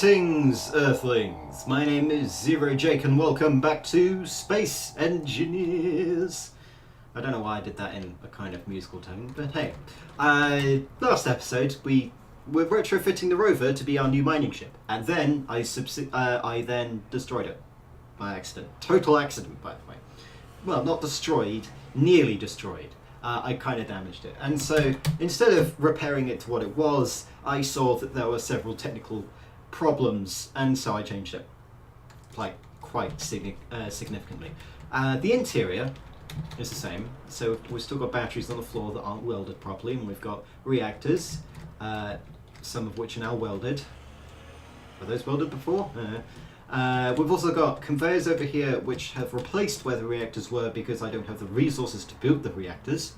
Greetings, Earthlings! My name is Zero Jake and welcome back to Space Engineers! I don't know why I did that in a kind of musical tone, but hey. Last episode we were retrofitting the rover to be our new mining ship, and then I then destroyed it by accident. Total accident, by the way. Well, not destroyed, nearly destroyed. I kind of damaged it. And so instead of repairing it to what it was, I saw that there were several technical problems, and so I changed it, like, quite significantly. The interior is the same, so we've still got batteries on the floor that aren't welded properly, and we've got reactors, some of which are now welded. Were those welded before? We've also got conveyors over here which have replaced where the reactors were because I don't have the resources to build the reactors,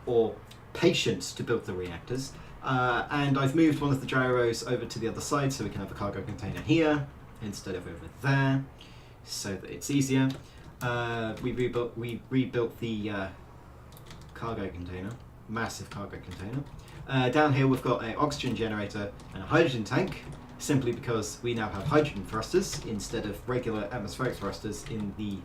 or patience to build the reactors. And I've moved one of the gyros over to the other side so we can have a cargo container here instead of over there, so that it's easier. We rebuilt the cargo container, massive cargo container. Down here we've got an oxygen generator and a hydrogen tank, simply because we now have hydrogen thrusters instead of regular atmospheric thrusters in the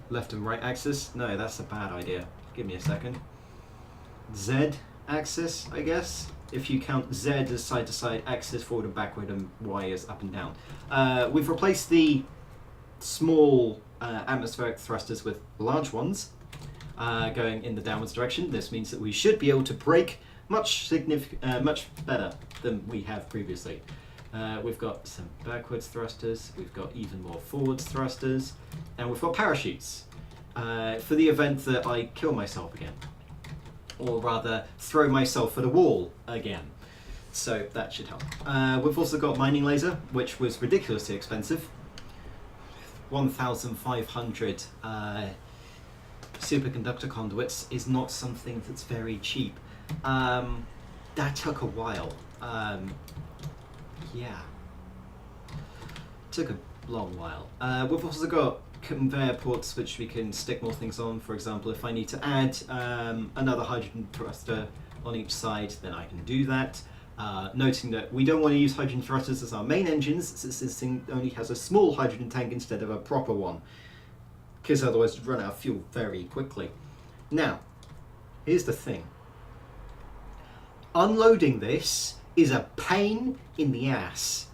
left and right axis. No, that's a bad idea. Give me a second. Z axis, I guess, if you count Z as side to side axis, forward and backward, and Y as up and down. We've replaced the small atmospheric thrusters with large ones going in the downwards direction. This means that we should be able to brake much better than we have previously. We've got some backwards thrusters, we've got even more forwards thrusters, and we've got parachutes for the event that I kill myself again, or rather throw myself at a wall again. So that should help. We've also got mining laser, which was ridiculously expensive. 1,500 superconductor conduits is not something that's very cheap. That took a while. Yeah. Took a long while. We've also got conveyor ports which we can stick more things on. For example, if I need to add another hydrogen thruster on each side, then I can do that. Noting that we don't want to use hydrogen thrusters as our main engines, since this thing only has a small hydrogen tank instead of a proper one, because otherwise it'd run out of fuel very quickly. Now, here's the thing. Unloading this is a pain in the ass.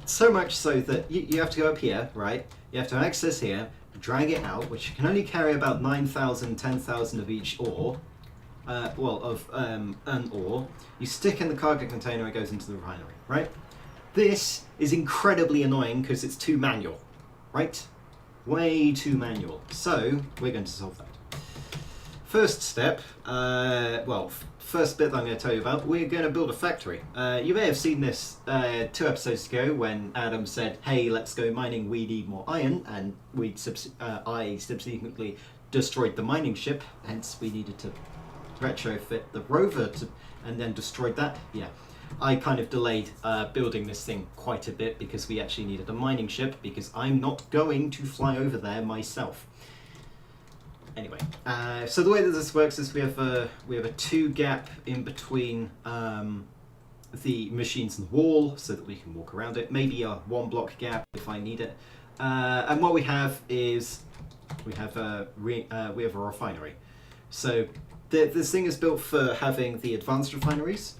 So much so that you have to go up here, right? You have to access here, drag it out, which can only carry about 9,000, 10,000 of each ore. An ore. You stick in the cargo container, it goes into the refinery, right? This is incredibly annoying because it's too manual, right? Way too manual. So we're going to solve that. First step, first bit that I'm going to tell you about, we're going to build a factory. You may have seen this 2 episodes ago when Adam said, hey, let's go mining, we need more iron, and I subsequently destroyed the mining ship, hence we needed to retrofit the rover and then destroyed that. Yeah, I kind of delayed building this thing quite a bit because we actually needed a mining ship, because I'm not going to fly over there myself. Anyway, so the way that this works is we have a 2 gap in between the machines and the wall, so that we can walk around it. Maybe a 1 block gap if I need it. And what we have is we have a refinery. So this thing is built for having the advanced refineries.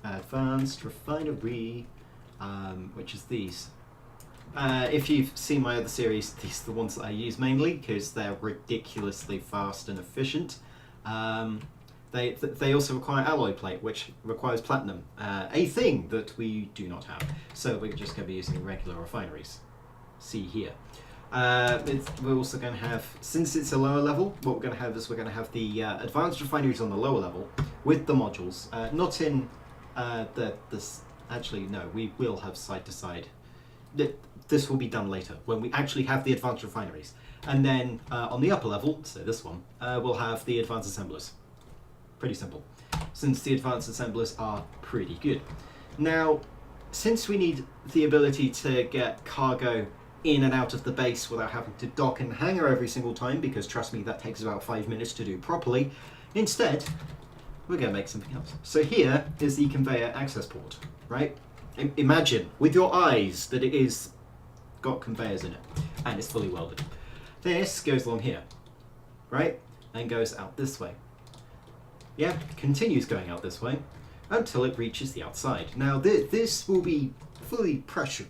Advanced refinery, which is these. If you've seen my other series, these are the ones that I use mainly because they're ridiculously fast and efficient. They also require alloy plate, which requires platinum, a thing that we do not have. So we're just going to be using regular refineries. See here. We're also going to have, since it's a lower level, what we're going to have is we're going to have the advanced refineries on the lower level with the modules. Not in actually no, we will have side to side. This will be done later, when we actually have the advanced refineries. And then on the upper level, so this one, we'll have the advanced assemblers. Pretty simple, since the advanced assemblers are pretty good. Now, since we need the ability to get cargo in and out of the base without having to dock in the hangar every single time, because trust me, that takes about 5 minutes to do properly, instead, we're going to make something else. So here is the conveyor access port, right? Imagine with your eyes that it is got conveyors in it and it's fully welded. This goes along here, right? And goes out this way. Yeah, continues going out this way until it reaches the outside. Now this will be fully pressure,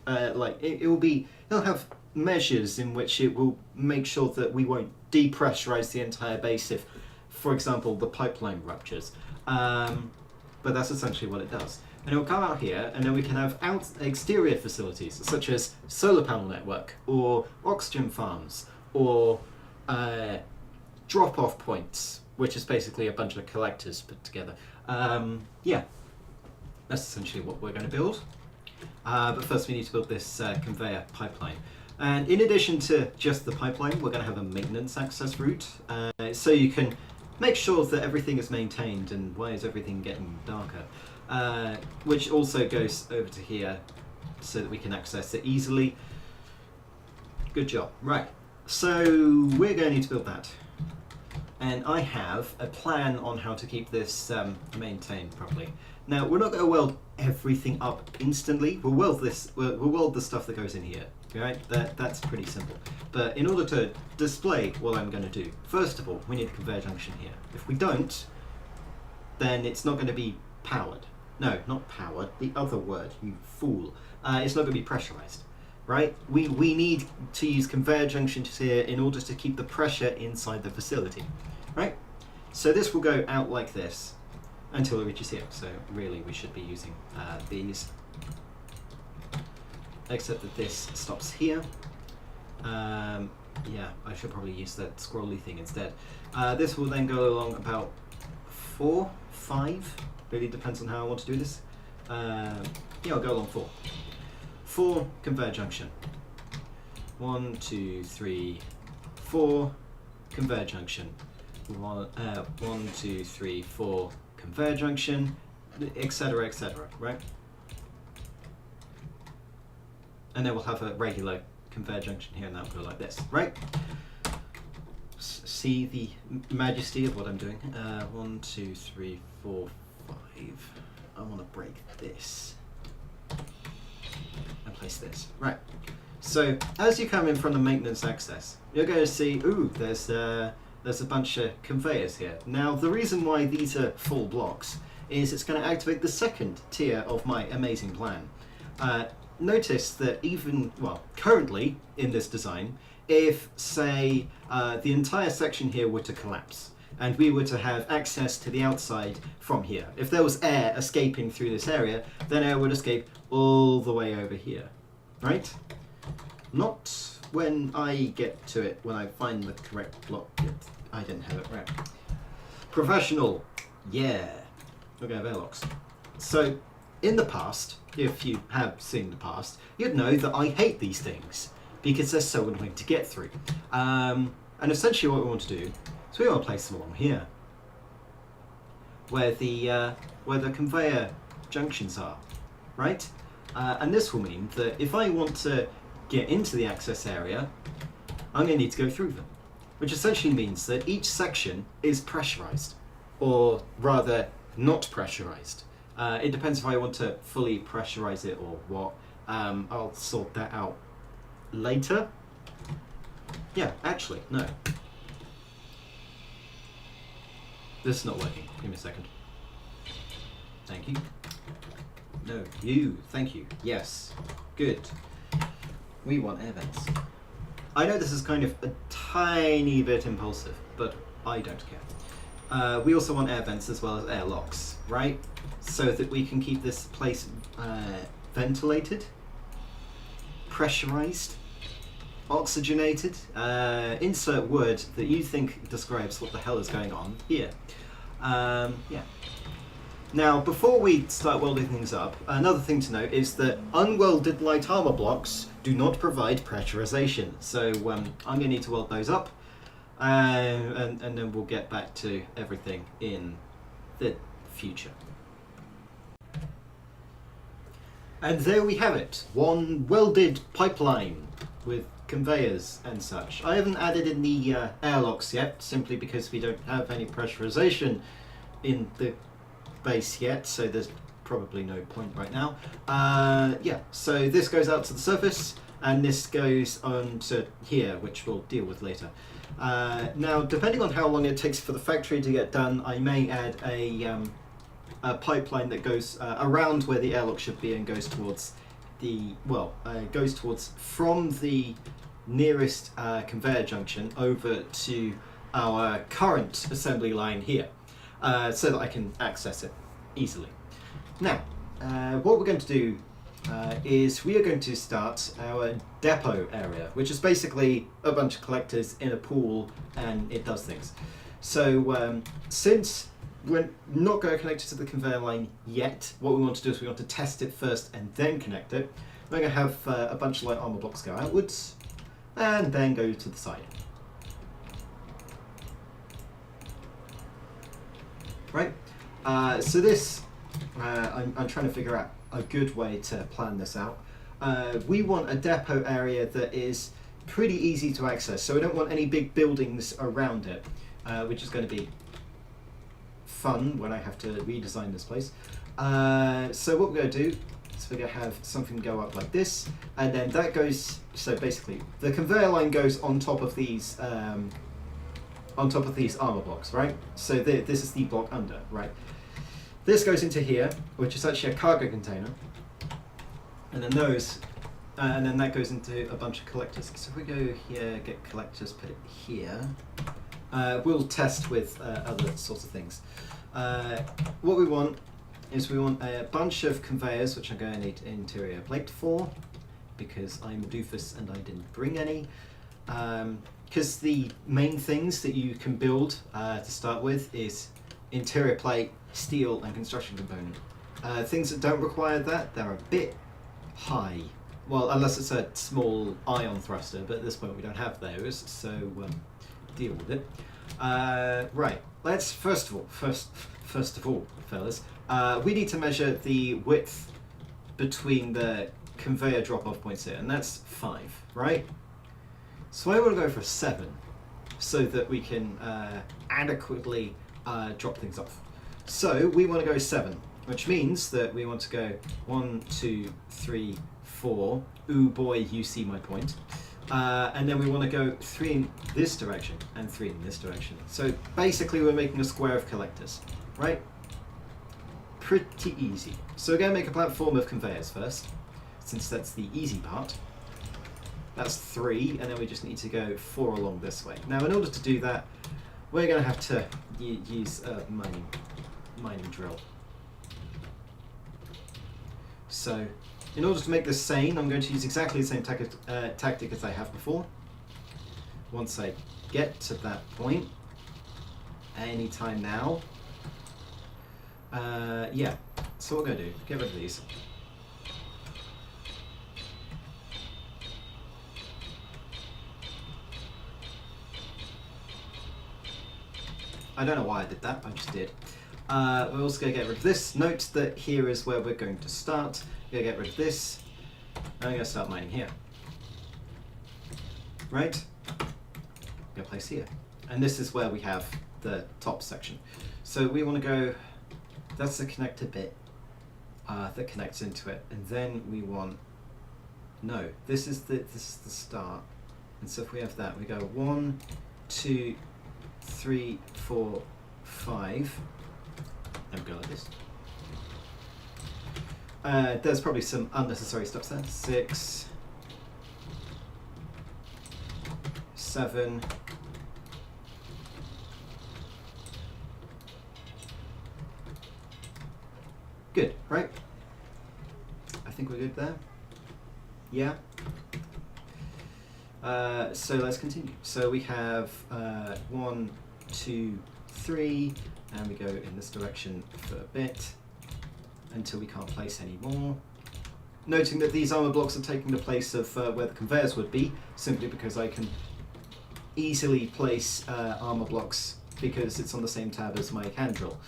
it'll have measures in which it will make sure that we won't depressurize the entire base if, for example, the pipeline ruptures. But that's essentially what it does. And it will come out here, and then we can have exterior facilities such as solar panel network or oxygen farms or drop-off points, which is basically a bunch of collectors put together. Yeah, that's essentially what we're going to build. But first we need to build this conveyor pipeline. And in addition to just the pipeline, we're going to have a maintenance access route, so you can make sure that everything is maintained. And why is everything getting darker? Which also goes over to here so that we can access it easily. Good job. Right, so we're going to need to build that. And I have a plan on how to keep this maintained properly. Now, we're not going to weld everything up instantly. We'll weld this. We'll weld the stuff that goes in here. Right? That's pretty simple. But in order to display what I'm going to do, first of all, we need a conveyor junction here. If we don't, then it's not going to be powered. No, not powered. The other word, you fool. It's not going to be pressurized. Right? We need to use conveyor junctions here in order to keep the pressure inside the facility. Right? So this will go out like this until it reaches here. So really we should be using these. Except that this stops here. Yeah, I should probably use that scrolly thing instead. This will then go along about 4, 5. Really depends on how I want to do this. Yeah, I'll go along 4. 4 conveyor junction. 1, 2, 3, 4 conveyor junction. 1, 2, 3, 4 conveyor junction, etc., etc. Right? And then we'll have a regular conveyor junction here, and that'll go like this. Right? See the majesty of what I'm doing. 1, 2, 3, 4, 5. I want to break this. And place this. Right. So as you come in from the maintenance access, you're going to see, ooh, there's a bunch of conveyors here. Now the reason why these are full blocks is it's going to activate the second tier of my amazing plan. Notice that even, well, currently in this design, if say the entire section here were to collapse and we were to have access to the outside from here, if there was air escaping through this area, then air would escape all the way over here, right? Not when I get to it, when I find the correct block. I didn't have it right. Professional, yeah. We're going to have airlocks. So, in the past, if you have seen the past, you'd know that I hate these things because they're so annoying to get through. And essentially what we want to do is we want to place them along here, where the conveyor junctions are, right? And this will mean that if I want to get into the access area, I'm going to need to go through them, which essentially means that each section is pressurized, or rather not pressurized. It depends if I want to fully pressurize it or what. I'll sort that out later. Yeah, actually, no. This is not working. Give me a second. Thank you. No, you. Thank you. Yes. Good. We want air vents. I know this is kind of a tiny bit impulsive, but I don't care. We also want air vents as well as air locks, right? So that we can keep this place ventilated, pressurized, oxygenated. Insert word that you think describes what the hell is going on here. Yeah. Now, before we start welding things up, another thing to note is that unwelded light armor blocks do not provide pressurization. So I'm going to need to weld those up, and then we'll get back to everything in the future. And there we have it, one welded pipeline with conveyors and such. I haven't added in the airlocks yet, simply because we don't have any pressurization in the base yet, so there's probably no point right now. Yeah, so this goes out to the surface, and this goes on to here, which we'll deal with later. Now, depending on how long it takes for the factory to get done, I may add a pipeline that goes around where the airlock should be and goes towards the, goes towards from the nearest conveyor junction over to our current assembly line here, so that I can access it easily. Now, what we're going to do is we are going to start our depot area, which is basically a bunch of collectors in a pool, and it does things. So since we're not going to connect it to the conveyor line yet, what we want to do is we want to test it first and then connect it. We're going to have a bunch of light armor blocks go outwards and then go to the side. Right? So this, I'm trying to figure out a good way to plan this out. We want a depot area that is pretty easy to access, so we don't want any big buildings around it, which is going to be fun when I have to redesign this place. So what we're going to do is we're going to have something go up like this, and then that goes, so basically the conveyor line goes on top of these armor blocks, right? So this is the block under, right? This goes into here, which is actually a cargo container, and then those, and then that goes into a bunch of collectors. So if we go here, get collectors, put it here. We'll test with other sorts of things. What we want is we want a bunch of conveyors, which I'm going to need interior plate for, because I'm a doofus and I didn't bring any. Because the main things that you can build to start with is interior plate, steel, and construction component. Things that don't require that, they're a bit high. Well, unless it's a small ion thruster, but at this point we don't have those, so deal with it. Right, let's first of all, fellas, we need to measure the width between the conveyor drop-off points here, and that's 5, right? So I want to go for 7, so that we can adequately drop things off. So we want to go 7, which means that we want to go 1, 2, 3, 4. Ooh boy, you see my point. And then we want to go 3 in this direction and 3 in this direction. So basically we're making a square of collectors, right? Pretty easy. So we're going to make a platform of conveyors first, since that's the easy part. That's 3, and then we just need to go 4 along this way. Now in order to do that, we're going to have to use a mining drill. So in order to make this sane, I'm going to use exactly the same tactic as I have before. Once I get to that point, anytime now, yeah, so what we're going to do, get rid of these. I don't know why I did that, I just did. We're also going to get rid of this. Note that here is where we're going to start. We're going to get rid of this, and we're going to start mining here. Right? We're going to place here. And this is where we have the top section. So we want to go, that's the connector bit that connects into it. And then we want, no, this is the start. And so if we have that, we go 1, 2, 3, 4, 5. And go like this. There's probably some unnecessary steps there. 6, 7, good, right? I think we're good there. Yeah. So let's continue. So we have 1, 2, 3, and we go in this direction for a bit until we can't place any more. Noting that these armor blocks are taking the place of where the conveyors would be, simply because I can easily place armor blocks because it's on the same tab as my hand drill.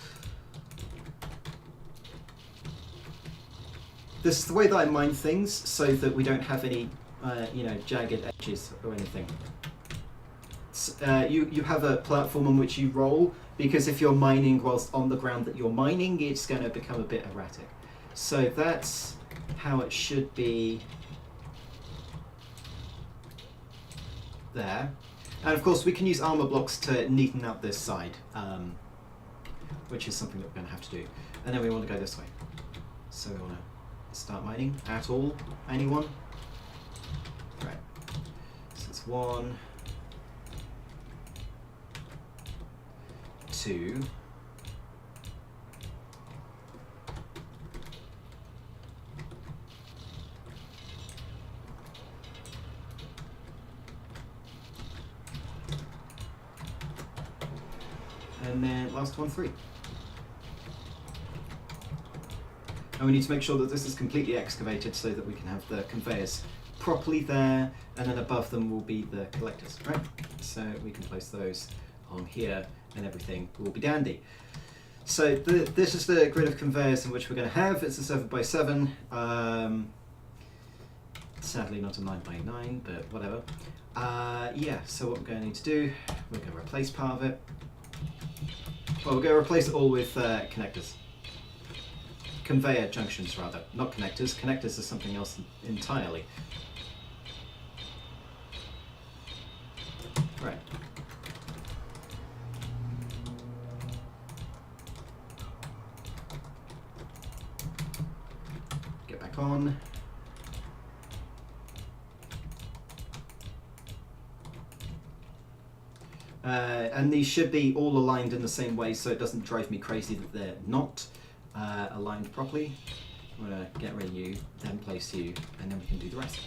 This is the way that I mine things, so that we don't have any, jagged edges or anything. you have a platform on which you roll, because if you're mining whilst on the ground that you're mining, it's going to become a bit erratic. So that's how it should be there. And of course we can use armor blocks to neaten out this side, which is something that we're going to have to do. And then we want to go this way. So we want to start mining at all. Anyone? Right. So it's 1, 2. And then last one, 3. And we need to make sure that this is completely excavated so that we can have the conveyors properly there, and then above them will be the collectors, right? So we can place those on here and everything will be dandy. So this is the grid of conveyors in which we're going to have. It's a 7x7. Sadly not a 9x9, but whatever. Yeah, so what we're going to need to do, we're going to replace part of it. Well, we're going to replace it all with connectors. Conveyor junctions, rather. Not connectors. Connectors are something else entirely. Right. Get back on. And these should be all aligned in the same way, so it doesn't drive me crazy that they're not aligned properly. I'm going to get rid of you, then place you, and then we can do the rest.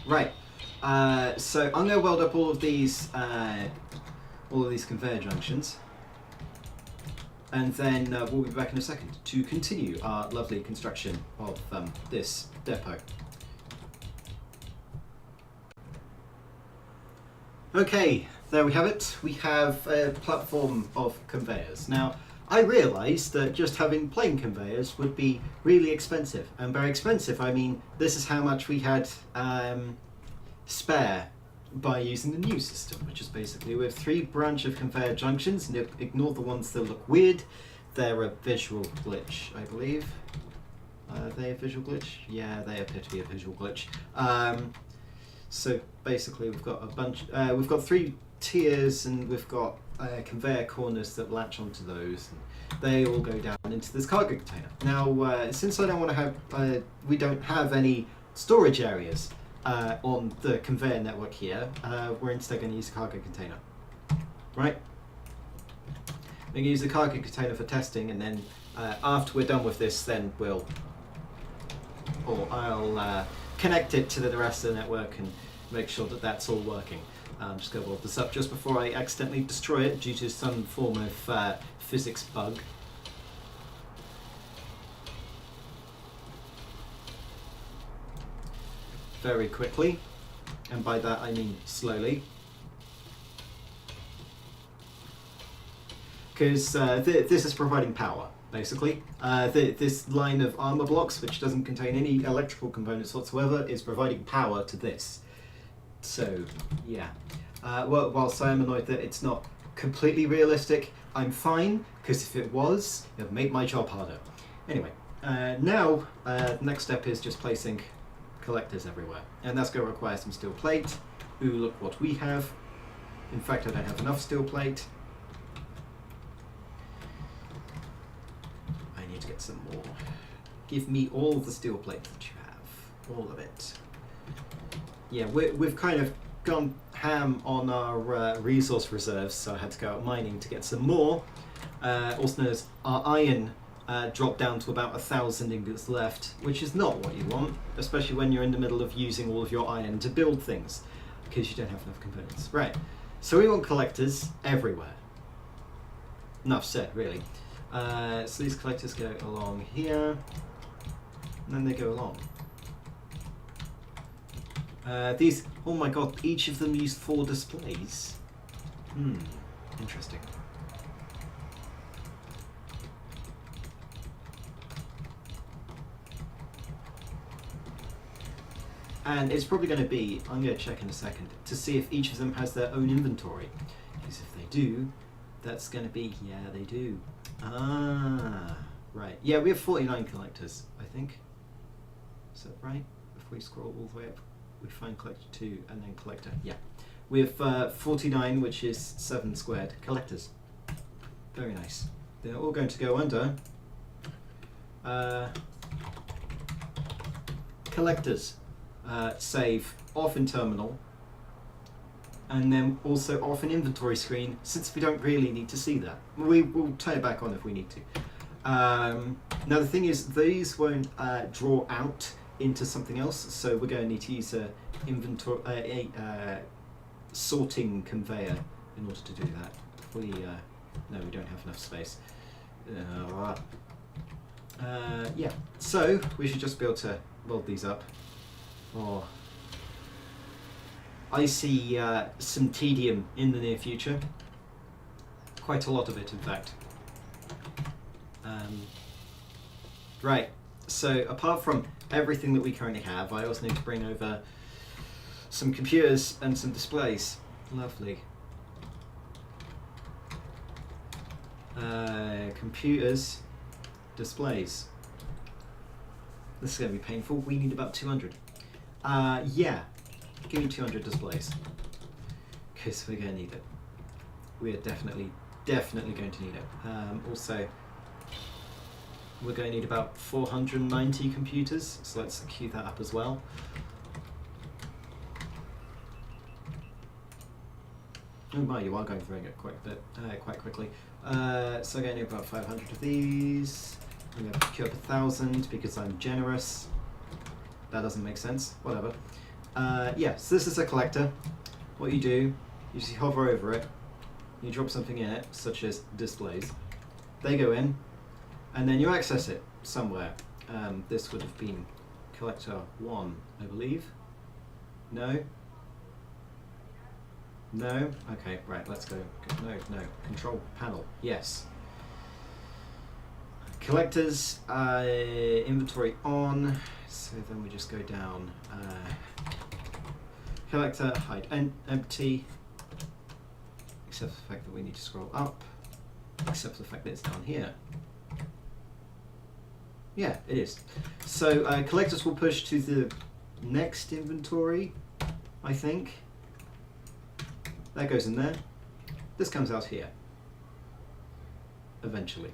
Right, so I'm going to weld up all of these conveyor junctions, and then we'll be back in a second to continue our lovely construction of this depot. Okay, there we have it. We have a platform of conveyors. Now, I realised that just having plain conveyors would be really expensive, and by expensive I mean this is how much we had spare by using the new system, which is basically we have 3 branch of conveyor junctions, and ignore the ones that look weird. They're a visual glitch, I believe. Are they a visual glitch? Yeah, they appear to be a visual glitch. So basically we've got a bunch, we've got 3 tiers, and we've got conveyor corners that latch onto those, and they all go down into this cargo container. Now, since I don't want to have, we don't have any storage areas on the conveyor network here, we're instead going to use a cargo container. Right? We're going to use the cargo container for testing, and then after we're done with this, then I'll connect it to the rest of the network and make sure that that's all working. I'm just going to weld this up just before I accidentally destroy it due to some form of physics bug. Very quickly, and by that I mean slowly, because this is providing power, basically. This line of armor blocks, which doesn't contain any electrical components whatsoever, is providing power to this. So, yeah. Well, whilst I am annoyed that it's not completely realistic, I'm fine, because if it was, it would make my job harder. Anyway, now the next step is just placing collectors everywhere, and that's going to require some steel plate. Ooh, look what we have. In fact, I don't have enough steel plate. I need to get some more. Give me all the steel plate that you have, all of it. Yeah, we've kind of gone ham on our resource reserves, so I had to go out mining to get some more. Also known as our iron dropped down to about 1,000 ingots left, which is not what you want, especially when you're in the middle of using all of your iron to build things, because you don't have enough components. Right, so we want collectors everywhere. Enough said, really. So these collectors go along here, and then they go along. These, oh my god, each of them use 4 displays. Interesting. And it's probably going to be, I'm going to check in a second, to see if each of them has their own inventory. Because if they do, that's going to be, yeah, they do. Ah, right. Yeah, we have 49 collectors, I think. Is that right? If we scroll all the way up, we find collector 2 and then collector. Yeah. We have 49, which is 7 squared collectors. Very nice. They're all going to go under collectors. Save off in terminal, and then also off an inventory screen, since we don't really need to see that. We will turn it back on if we need to. Now the thing is, these won't draw out into something else, so we're going to need to use a inventory sorting conveyor in order to do that. No, we don't have enough space. Yeah, so we should just be able to build these up. Oh, I see some tedium in the near future. Quite a lot of it, in fact. Right, so apart from everything that we currently have, I also need to bring over some computers and some displays. Lovely. Computers, displays. This is going to be painful. We need about 200. Yeah, give me 200 displays, because we're going to need it. We are definitely going to need it. Also, we're going to need about 490 computers, so let's queue that up as well. Oh my, you are going through it quite quickly. So I'm going to need about 500 of these. I'm going to queue up 1,000 because I'm generous. That doesn't make sense. Whatever. Yeah, so this is a collector. What you do, you just hover over it, you drop something in it, such as displays. They go in, and then you access it somewhere. This would have been collector 1, I believe. No? No? Okay, right, let's go. No. Control panel. Yes. Collectors, inventory on, so then we just go down, collector, hide empty, except for the fact that we need to scroll up, except for the fact that it's down here. Yeah, it is. So collectors will push to the next inventory, I think. That goes in there. This comes out here, eventually.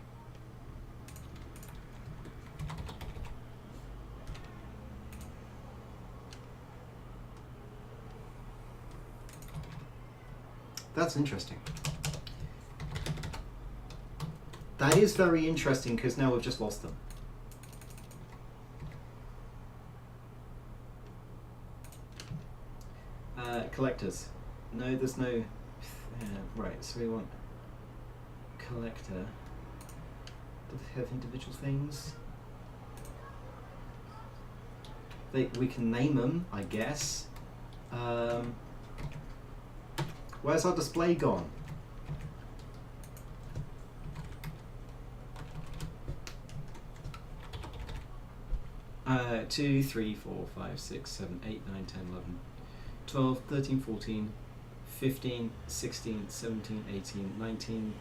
That's interesting. That is very interesting, because now we've just lost them. Collectors. No, there's no... right, so we want collector. Do they have individual things? We can name them, I guess. Where's our display gone? Uh, 2, 3, 4, 5, 6, 7, 8, 9, 10, 11, 12, 13, 14, 15, 16, 17, 18, 19,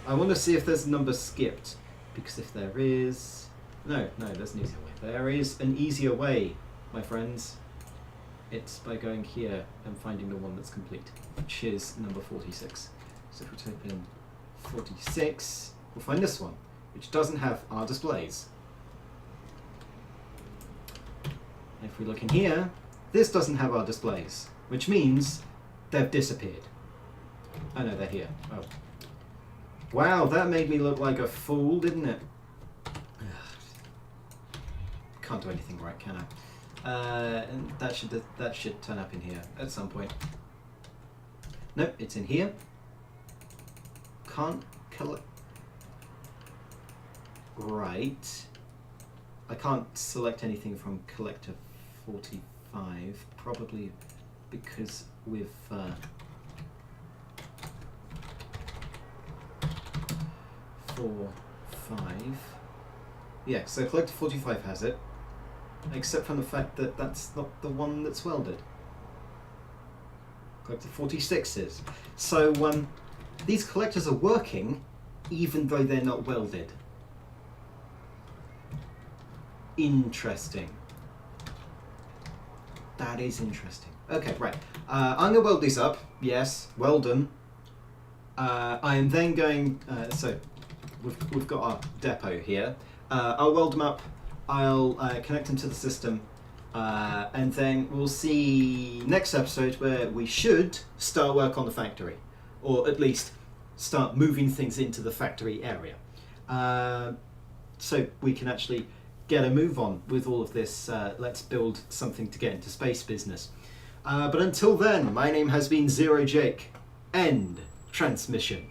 I want to see if there's a number skipped, because if there is... No, there's an easier way. There is an easier way, my friends. It's by going here and finding the one that's complete, which is number 46. So if we type in 46, we'll find this one, which doesn't have our displays. And if we look in here, this doesn't have our displays, which means they've disappeared. Oh no, they're here. Oh. Wow, that made me look like a fool, didn't it? Can't do anything right, can I? And that should turn up in here at some point. Nope, it's in here. Can't collect. Right. I can't select anything from collector 45, probably because we've 4, 5. Yeah, so collector 45 has it, except from the fact that that's not the one that's welded. Collector 46 is. So these collectors are working even though they're not welded. Interesting. That is interesting. Okay, right. I'm going to weld these up. Yes, weld them. I am then going... so we've got our depot here. I'll weld them up. I'll connect them to the system. And then we'll see next episode where we should start work on the factory. Or at least start moving things into the factory area. So we can actually get a move on with all of this let's build something to get into space business. But until then, my name has been Zero Jake. End transmission.